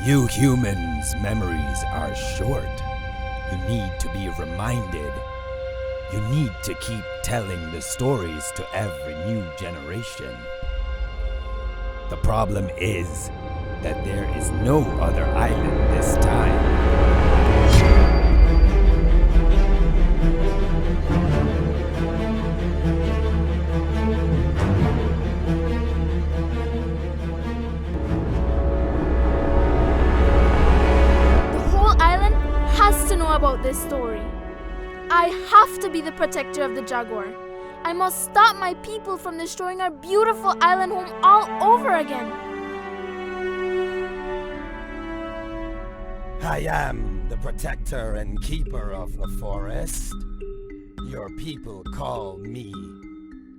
You humans' memories are short. You need to be reminded. You need to keep telling the stories to every new generation. The problem is that there is no other island this time. About this story. I have to be the protector of the jaguar. I must stop my people from destroying our beautiful island home all over again. I am the protector and keeper of the forest. Your people call me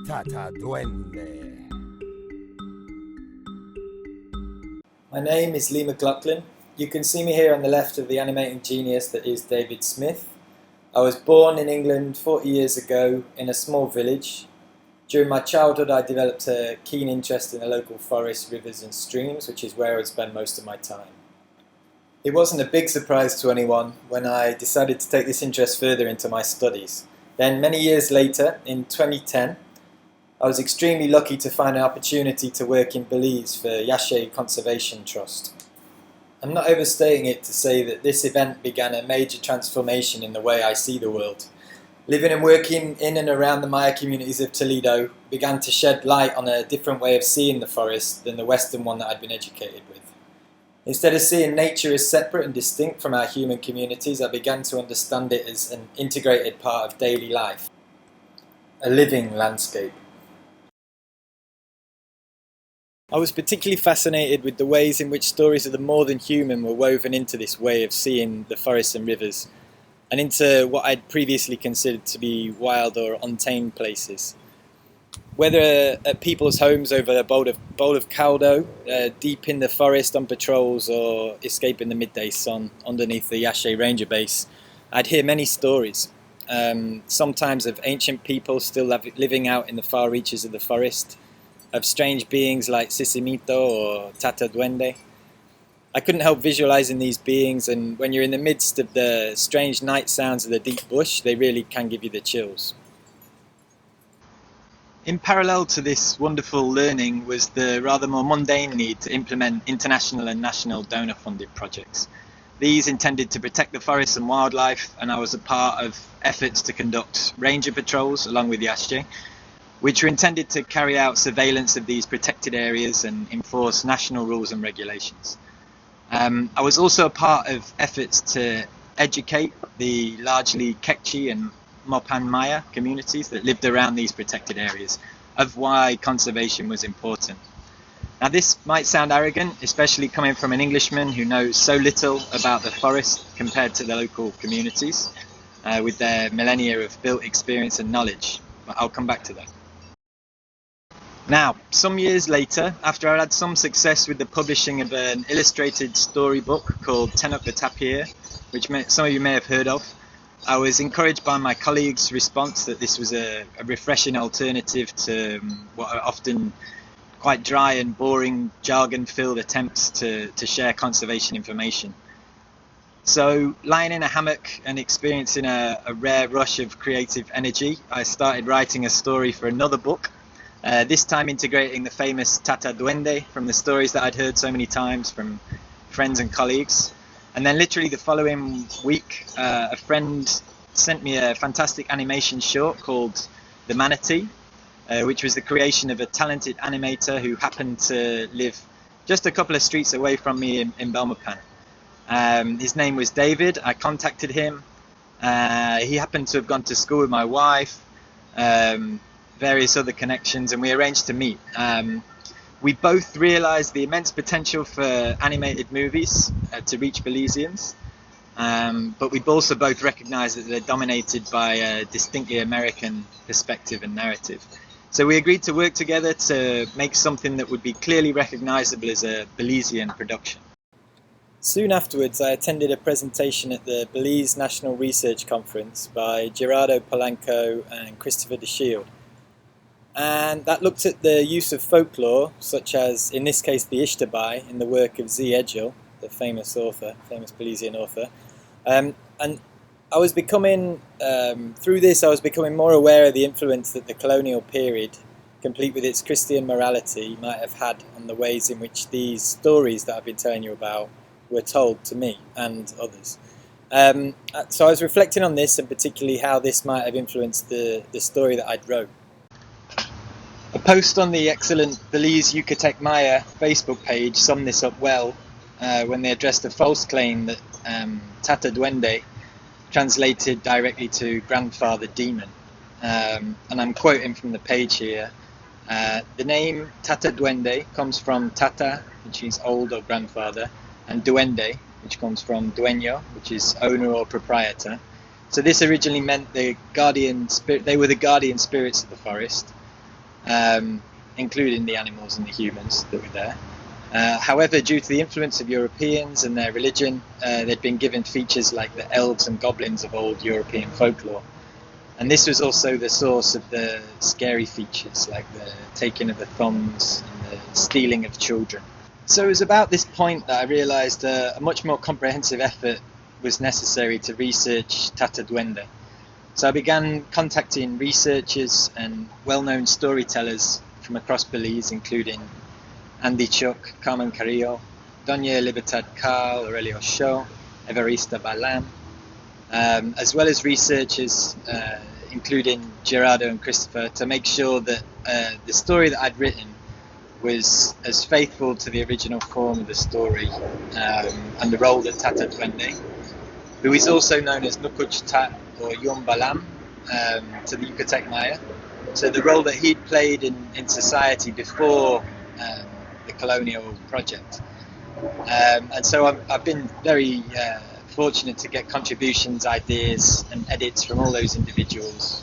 Duende. My name is Lee McLaughlin. You can see me here on the left of the animating genius that is David Smith. I was born in England 40 years ago in a small village. During my childhood I developed a keen interest in the local forests, rivers and streams, which is where I would spend most of my time. It wasn't a big surprise to anyone when I decided to take this interest further into my studies. Then many years later, in 2010, I was extremely lucky to find an opportunity to work in Belize for Yashe Conservation Trust. I'm not overstating it to say that this event began a major transformation in the way I see the world. Living and working in and around the Maya communities of Toledo began to shed light on a different way of seeing the forest than the Western one that I'd been educated with. Instead of seeing nature as separate and distinct from our human communities, I began to understand it as an integrated part of daily life, a living landscape. I was particularly fascinated with the ways in which stories of the more than human were woven into this way of seeing the forests and rivers, and into what I'd previously considered to be wild or untamed places. Whether at people's homes over a bowl of caldo, deep in the forest on patrols, or escaping the midday sun underneath the Yashe Ranger Base, I'd hear many stories, sometimes of ancient people still living out in the far reaches of the forest, of strange beings like Sisimito or Duende. I couldn't help visualizing these beings, and when you're in the midst of the strange night sounds of the deep bush, they really can give you the chills. In parallel to this wonderful learning was the rather more mundane need to implement international and national donor-funded projects. These intended to protect the forests and wildlife, and I was a part of efforts to conduct ranger patrols along with Yashe, which were intended to carry out surveillance of these protected areas and enforce national rules and regulations. I was also a part of efforts to educate the largely Quechua and Mopan Maya communities that lived around these protected areas of why conservation was important. Now this might sound arrogant, especially coming from an Englishman who knows so little about the forest compared to the local communities, with their millennia of built experience and knowledge, but I'll come back to that. Now, some years later, after I had some success with the publishing of an illustrated storybook called Tenuk the Tapir, which some of you may have heard of, I was encouraged by my colleagues' response that this was a refreshing alternative to what are often quite dry and boring, jargon-filled attempts to share conservation information. So, lying in a hammock and experiencing a rare rush of creative energy, I started writing a story for another book, this time integrating the famous Duende from the stories that I'd heard so many times from friends and colleagues. And then literally the following week, a friend sent me a fantastic animation short called The Manatee, which was the creation of a talented animator who happened to live just a couple of streets away from me in Belmopan. His name was David. I contacted him. He happened to have gone to school with my wife, various other connections, and we arranged to meet. We both realized the immense potential for animated movies to reach Belizeans, but we also both recognized that they're dominated by a distinctly American perspective and narrative. So we agreed to work together to make something that would be clearly recognizable as a Belizean production. Soon afterwards, I attended a presentation at the Belize National Research Conference by Gerardo Polanco and Christopher De Shield. And that looked at the use of folklore, such as, in this case, the Ishtabai, in the work of Z. Edgell, the famous Belizean author. And I was becoming, through this, I was becoming more aware of the influence that the colonial period, complete with its Christian morality, might have had on the ways in which these stories that I've been telling you about were told to me and others. So I was reflecting on this, and particularly how this might have influenced the story that I'd wrote. A post on the excellent Belize Yucatec Maya Facebook page summed this up well when they addressed a false claim that Tata Duende translated directly to grandfather demon. And I'm quoting from the page here. The name Tata Duende comes from Tata, which is old or grandfather, and Duende, which comes from dueño, which is owner or proprietor. So this originally meant the guardian spirit. They were the guardian spirits of the forest, including the animals and the humans that were there. However, due to the influence of Europeans and their religion, they'd been given features like the elves and goblins of old European folklore. And this was also the source of the scary features like the taking of the thumbs and the stealing of children. So it was about this point that I realised a much more comprehensive effort was necessary to research Tata Duende. So I began contacting researchers and well-known storytellers from across Belize, including Andy Chuck, Carmen Carrillo, Doña Libertad Carl, Aurelio Shaw, Evarista Balam, as well as researchers including Gerardo and Christopher, to make sure that the story that I'd written was as faithful to the original form of the story and the role that Tata Duende, who is also known as Nukuch Tat or Yom Balam to the Yucatec Maya, so the role that he'd played in society before the colonial project. And so I've been very fortunate to get contributions, ideas and edits from all those individuals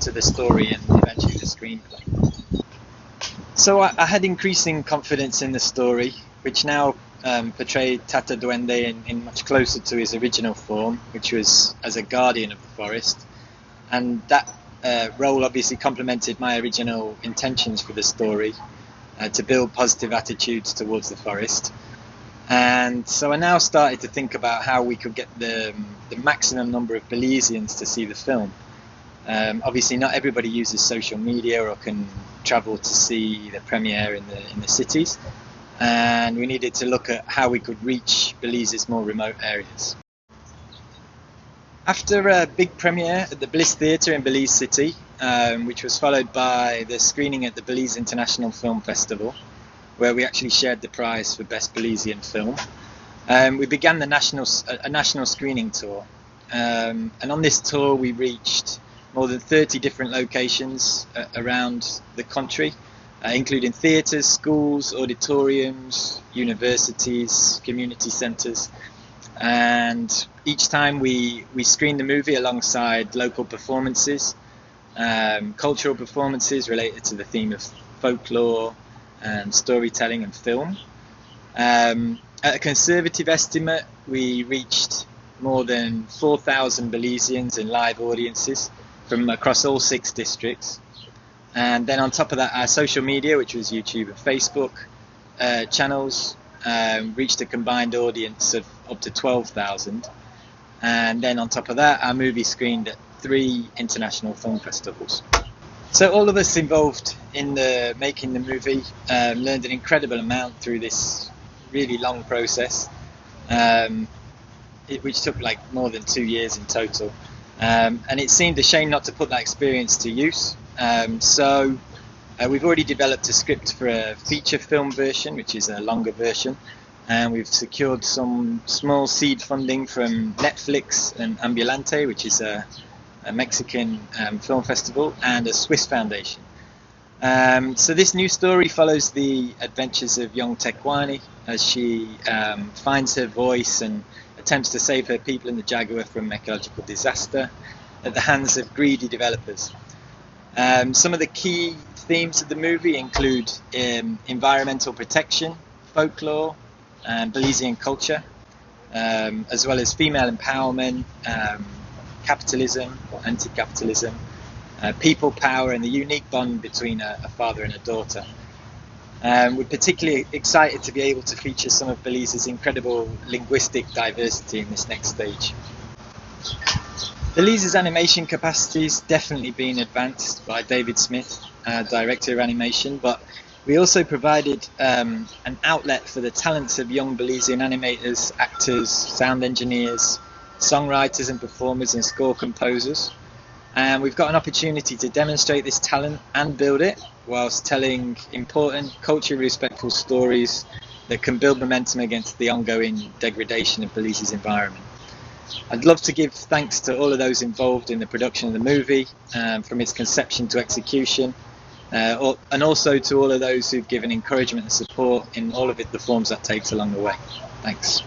to the story and eventually the screenplay. So I had increasing confidence in the story, which now portrayed Tata Duende in much closer to his original form, which was as a guardian of the forest. And that role obviously complemented my original intentions for the story, to build positive attitudes towards the forest. And so I now started to think about how we could get the maximum number of Belizeans to see the film. Obviously not everybody uses social media or can travel to see the premiere in the cities, and we needed to look at how we could reach Belize's more remote areas. After a big premiere at the Bliss Theatre in Belize City, which was followed by the screening at the Belize International Film Festival, where we actually shared the prize for Best Belizean Film, we began a national screening tour. And on this tour we reached more than 30 different locations around the country, including theatres, schools, auditoriums, universities, community centres. And each time we screened the movie alongside local performances, cultural performances related to the theme of folklore and storytelling and film. At a conservative estimate, we reached more than 4,000 Belizeans in live audiences from across all 6 districts. And then on top of that, our social media, which was YouTube and Facebook channels, reached a combined audience of up to 12,000. And then on top of that, our movie screened at 3 international film festivals. So all of us involved in making the movie learned an incredible amount through this really long process, which took like more than 2 years in total. And it seemed a shame not to put that experience to use. So we've already developed a script for a feature film version, which is a longer version, and we've secured some small seed funding from Netflix and Ambulante, which is a Mexican film festival, and a Swiss foundation. So this new story follows the adventures of young Tecuani as she finds her voice and attempts to save her people in the Jaguar from ecological disaster at the hands of greedy developers. Some of the key themes of the movie include environmental protection, folklore, and Belizean culture, as well as female empowerment, capitalism or anti-capitalism, people power, and the unique bond between a father and a daughter. We're particularly excited to be able to feature some of Belize's incredible linguistic diversity in this next stage. Belize's animation capacity's definitely been advanced by David Smith, director of animation, but we also provided an outlet for the talents of young Belizean animators, actors, sound engineers, songwriters and performers and score composers. And we've got an opportunity to demonstrate this talent and build it whilst telling important, culturally respectful stories that can build momentum against the ongoing degradation of Belize's environment. I'd love to give thanks to all of those involved in the production of the movie, from its conception to execution, and also to all of those who've given encouragement and support in all of the forms that takes along the way. Thanks.